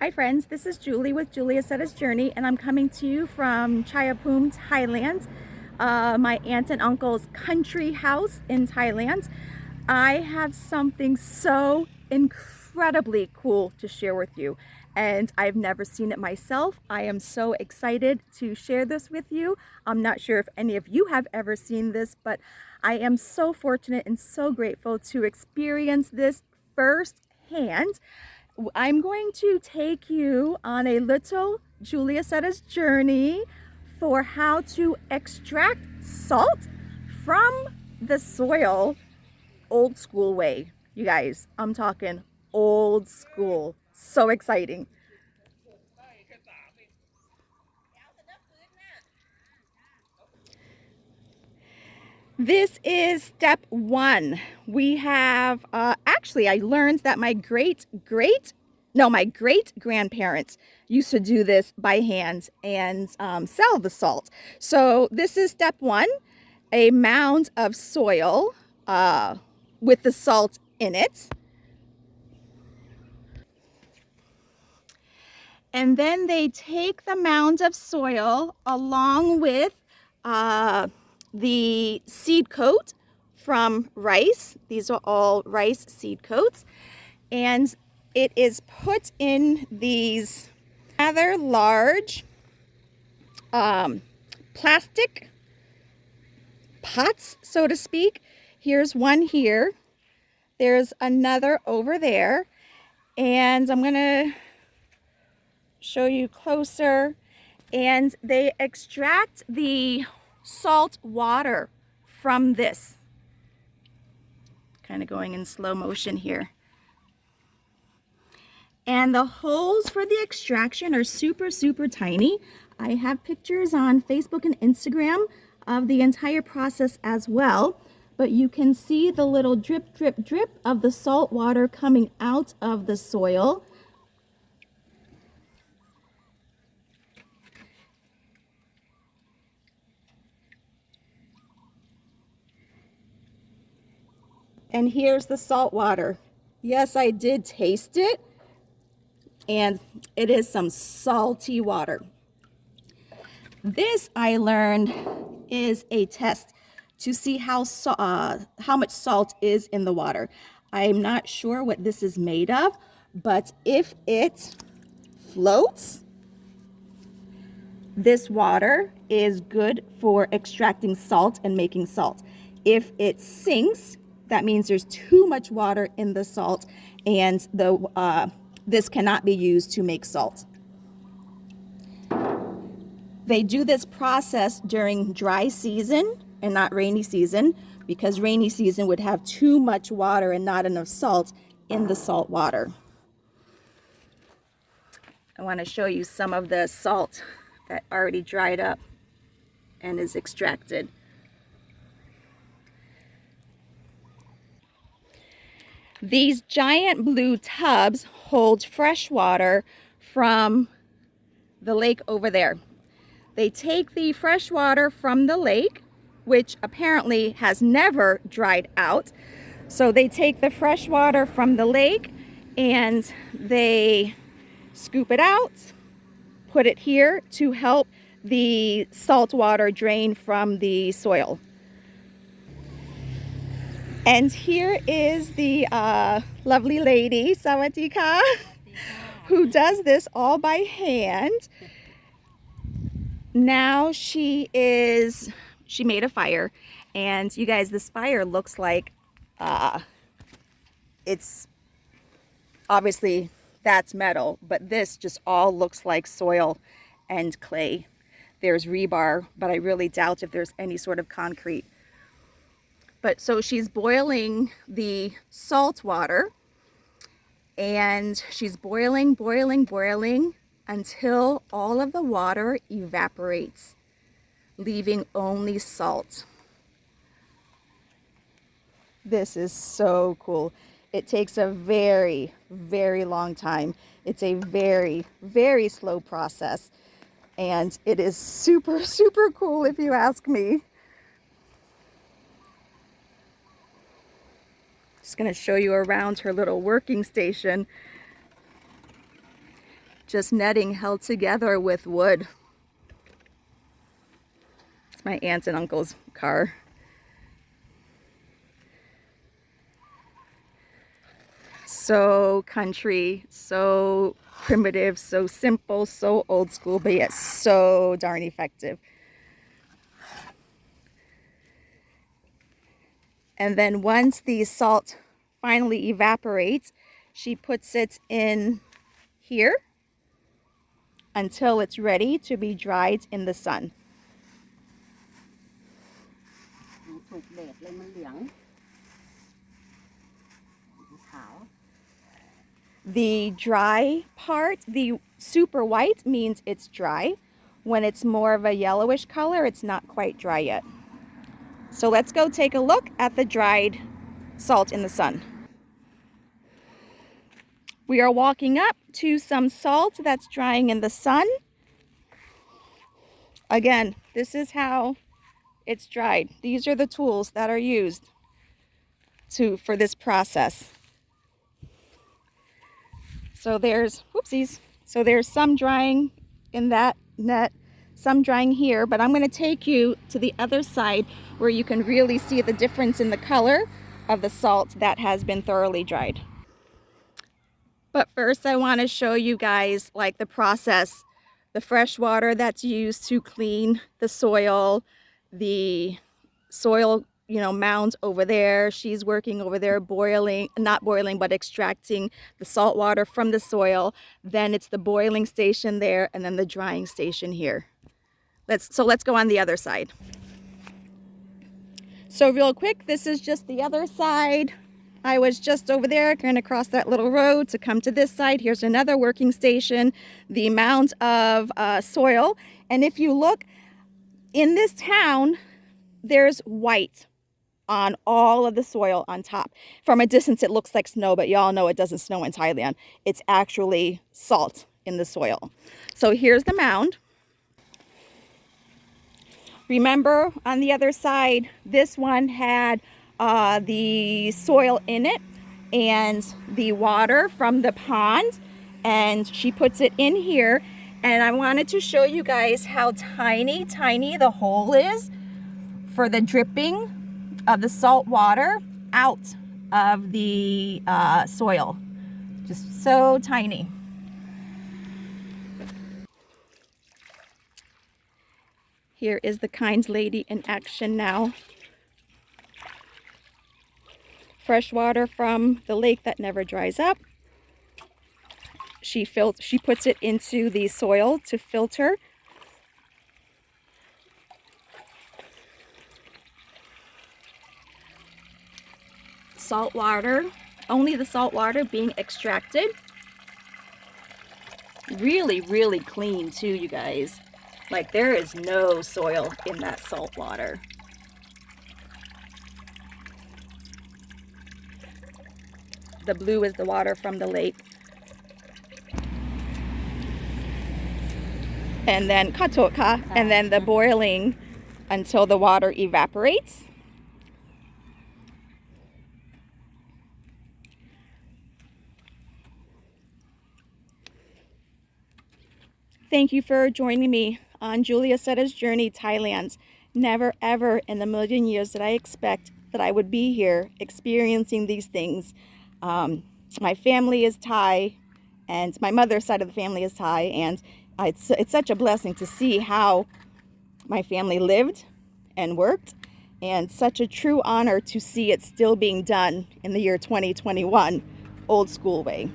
Hi friends, this is Julie with Accetta's Journey, and I'm coming to you from Chaiyaphum, Thailand, my aunt and uncle's country house in Thailand. I have something so incredibly cool to share with you, and I've never seen it myself. I am so excited to share this with you. I'm not sure if any of you have ever seen this, but I am so fortunate and so grateful to experience this firsthand. I'm going to take you on a little Accetta's journey for how to extract salt from the soil old school way. You guys, I'm talking old school. So exciting. This is step one. We have, actually, I learned that my great grandparents used to do this by hand and sell the salt. So this is step one, a mound of soil with the salt in it. And then they take the mound of soil along with the seed coat from rice. These are all rice seed coats. And it is put in these rather large plastic pots, so to speak. Here's one here. There's another over there. And I'm going to show you closer. And they extract the salt water from this. Kind of going in slow motion here. And the holes for the extraction are super tiny. I have pictures on Facebook and Instagram of the entire process as well. But you can see the little drip of the salt water coming out of the soil. And here's the salt water. Yes, I did taste it, and it is some salty water. This, I learned, is a test to see how much salt is in the water. I'm not sure what this is made of, but if it floats, this water is good for extracting salt and making salt. If it sinks, that means there's too much water in the salt, and this cannot be used to make salt. They do this process during dry season and not rainy season, because rainy season would have too much water and not enough salt in the salt water. I want to show you some of the salt that already dried up and is extracted. These giant blue tubs hold fresh water from the lake over there. They take the fresh water from the lake, which apparently has never dried out. So they take the fresh water from the lake and they scoop it out, put it here to help the salt water drain from the soil. And here is the lovely lady, Sawadika, who does this all by hand. Now she made a fire, and you guys, this fire looks like it's obviously that's metal, but this just all looks like soil and clay. There's rebar, but I really doubt if there's any sort of concrete. But so she's boiling the salt water, and she's boiling until all of the water evaporates, leaving only salt. This is so cool. It takes a very long time. It's a very slow process, and it is super cool if you ask me. Just going to show you around her little working station. just netting held together with wood. It's my aunt and uncle's car. So country, so primitive, so simple, so old school, but yet so darn effective. And then once the salt finally evaporates, she puts it in here until it's ready to be dried in the sun. The dry part, the super white, means it's dry. When it's more of a yellowish color, it's not quite dry yet. So let's go take a look at the dried salt in the sun. We are walking up to some salt that's drying in the sun. Again, this is how it's dried. These are the tools that are used for this process. So there's, whoopsies. So there's some drying in that net, some drying here, but I'm going to take you to the other side where you can really see the difference in the color of the salt that has been thoroughly dried. But first I want to show you guys like the process, the fresh water that's used to clean the soil, mounds over there. She's working over there boiling, not boiling, but extracting the salt water from the soil. Then it's the boiling station there and then the drying station here. Let's go on the other side. So real quick, this is just the other side. I was just over there, going to cross that little road to come to this side. Here's another working station, the amount of soil. And if you look in this town, there's white on all of the soil on top. From a distance, it looks like snow, but y'all know it doesn't snow in Thailand. It's actually salt in the soil. So here's the mound. Remember on the other side, this one had the soil in it and the water from the pond, and she puts it in here. And I wanted to show you guys how tiny the hole is for the dripping of the salt water out of the soil. Just so tiny. Here is the kind lady in action now. Fresh water from the lake that never dries up. She puts it into the soil to filter. Salt water, only the salt water being extracted. Really clean too, you guys. Like there is no soil in that salt water. The blue is the water from the lake. And then katoka, and then the boiling until the water evaporates. Thank you for joining me on Julia Accetta's journey, Thailand. Never ever in a million years did I expect that I would be here experiencing these things. My family is Thai, and my mother's side of the family is Thai, and it's such a blessing to see how my family lived and worked, and such a true honor to see it still being done in the year 2021, old school way.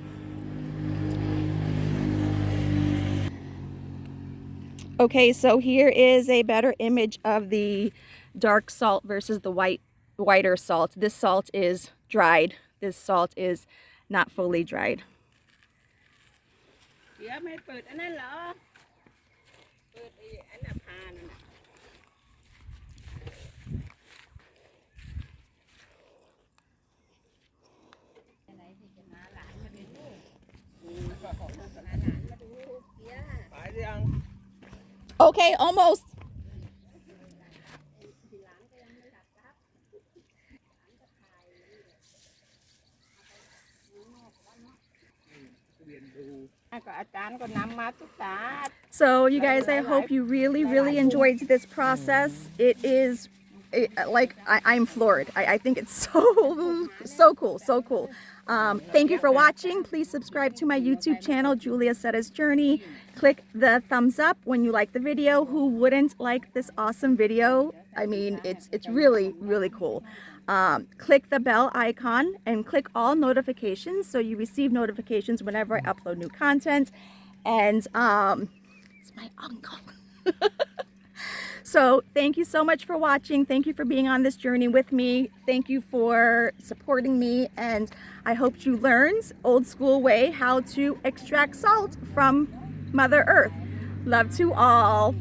Okay, so here is a better image of the dark salt versus the whiter salt. This salt is dried. This salt is not fully dried. Okay, almost. So you guys, I hope you really enjoyed this process. It is like I'm floored. I think it's so cool. Thank you for watching. Please subscribe to my YouTube channel, Julia Accetta's Journey. Click the thumbs up when you like the video. Who wouldn't like this awesome video? I mean, it's really cool. Click the bell icon and click all notifications so you receive notifications whenever I upload new content. And it's my uncle. So thank you so much for watching. Thank you for being on this journey with me. Thank you for supporting me, and I hope you learned old school way how to extract salt from Mother Earth. Love to all.